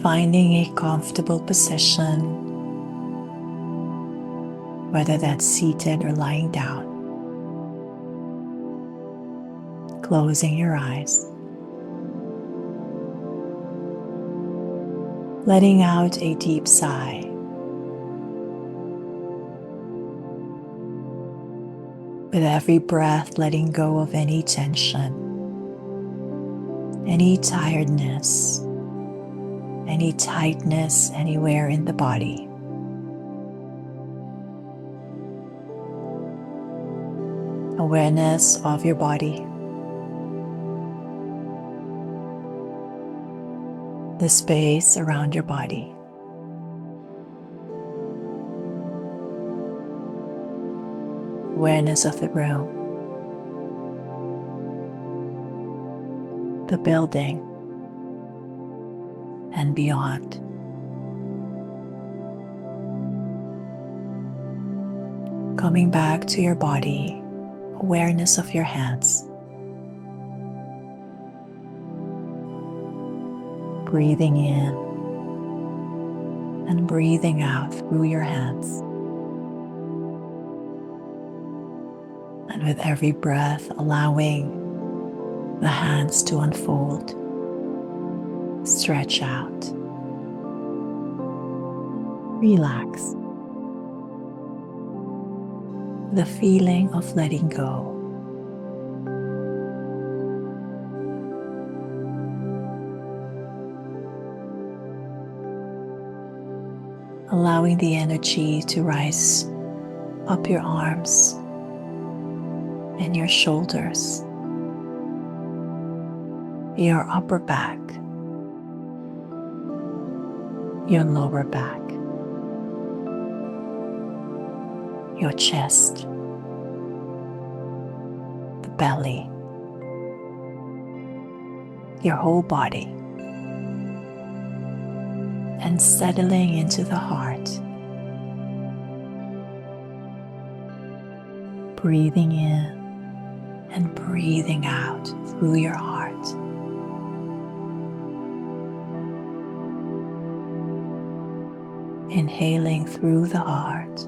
finding a comfortable position, whether that's seated or lying down. Closing your eyes. Letting out a deep sigh. With every breath, letting go of any tension, any tiredness, any tightness anywhere in the body. Awareness of your body. The space around your body. Awareness of the room, the building, and beyond. Coming back to your body, awareness of your hands. Breathing in and breathing out through your hands. And with every breath, allowing the hands to unfold, stretch out, relax. The feeling of letting go. Allowing the energy to rise up your arms and your shoulders, your upper back, your lower back, your chest, the belly, your whole body, and settling into the heart. Breathing in and breathing out through your heart. Inhaling through the heart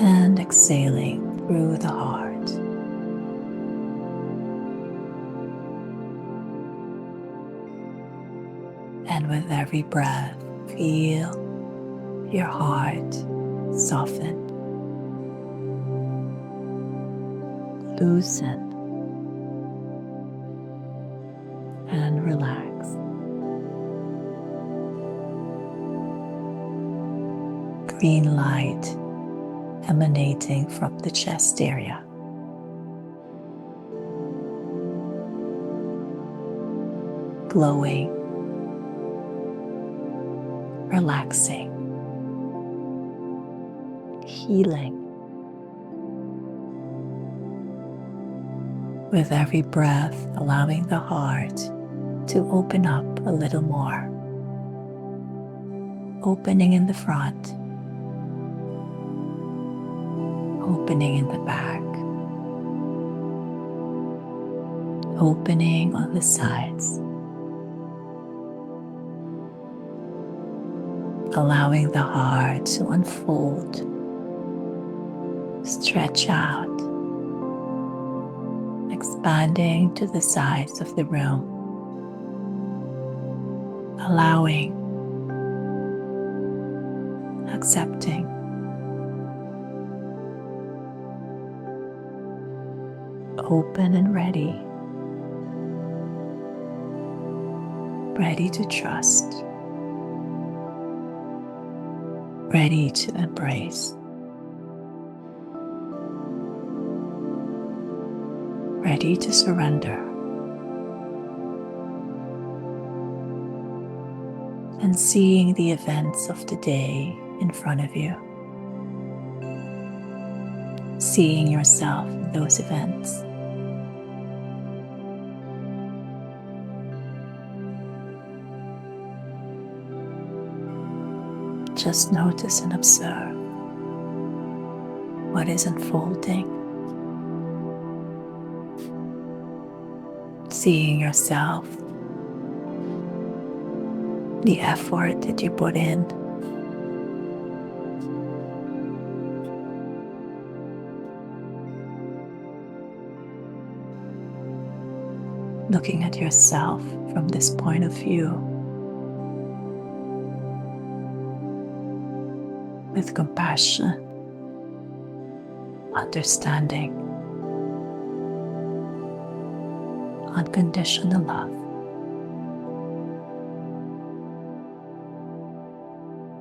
and exhaling through the heart. And with every breath, feel your heart soften, loosen, and relax. Green light emanating from the chest area. Glowing, relaxing, healing. With every breath, allowing the heart to open up a little more. Opening in the front, opening in the back, opening on the sides. Allowing the heart to unfold, stretch out, expanding to the sides of the room, allowing, accepting, open and ready to trust, ready to embrace, ready to surrender, and seeing the events of the day in front of you, seeing yourself in those events. Just notice and observe what is unfolding. Seeing yourself the effort that you put in. Looking at yourself from this point of view with compassion, understanding, unconditional love.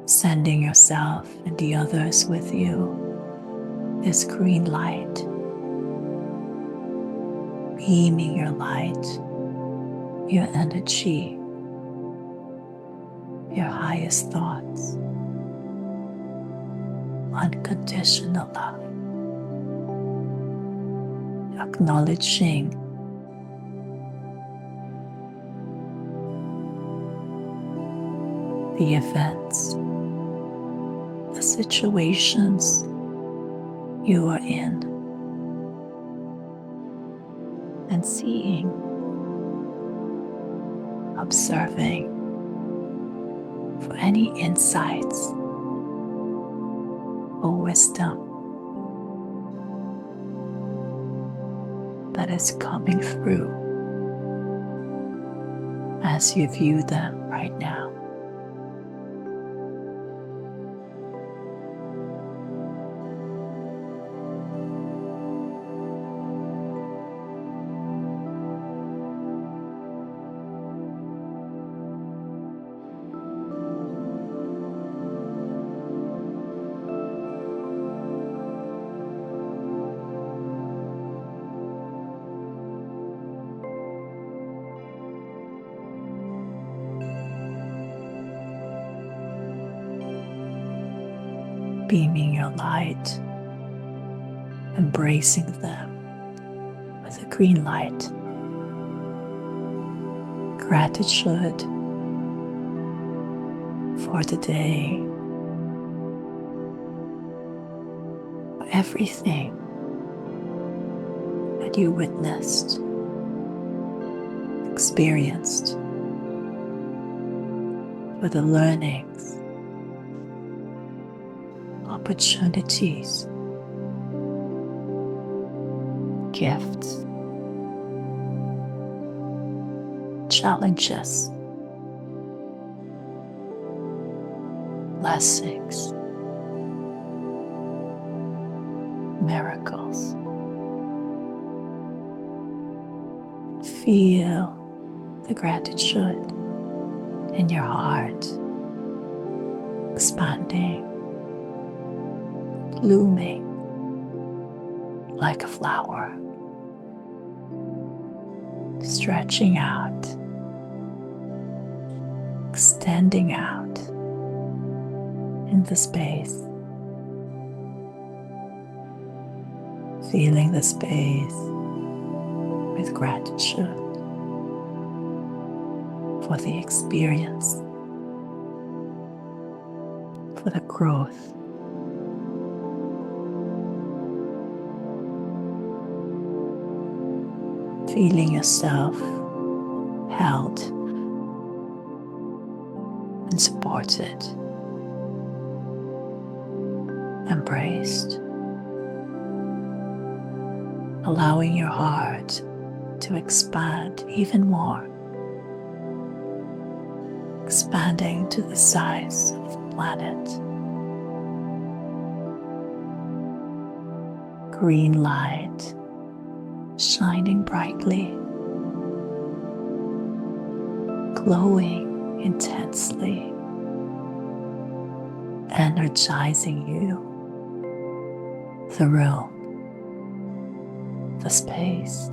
Sending yourself and the others with you this green light, beaming your light, your energy, your highest thoughts, unconditional love, acknowledging the events, the situations you are in, and seeing, observing for any insights or wisdom that is coming through as you view them right now. Beaming your light, embracing them with a green light. Gratitude for the day, for everything that you witnessed, experienced, for the learnings, opportunities, gifts, challenges, blessings, miracles. Feel the gratitude in your heart, expanding, blooming like a flower, stretching out, extending out in the space, feeling the space with gratitude for the experience, for the growth, feeling yourself held and supported, embraced, allowing your heart to expand even more, expanding to the size of the planet. Green light shining brightly, glowing intensely, energizing you, the room, the space.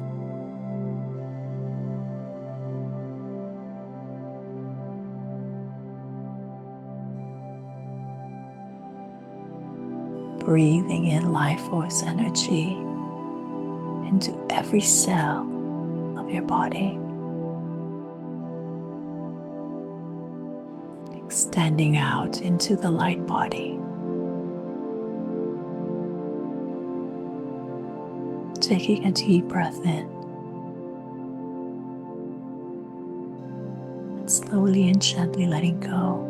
Breathing in life force energy into every cell of your body, extending out into the light body, taking a deep breath in and slowly slowly and gently letting go.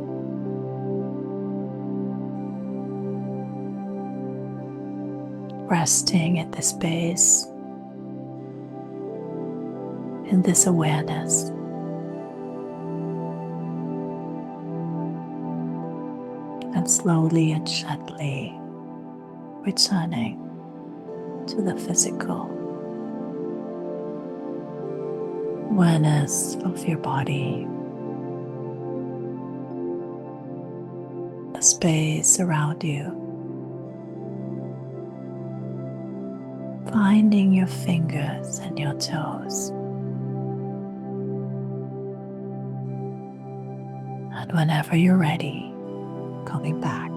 Resting at this base in this awareness. And slowly and gently returning to the physical awareness of your body, the space around you, finding your fingers and your toes. And whenever you're ready, coming back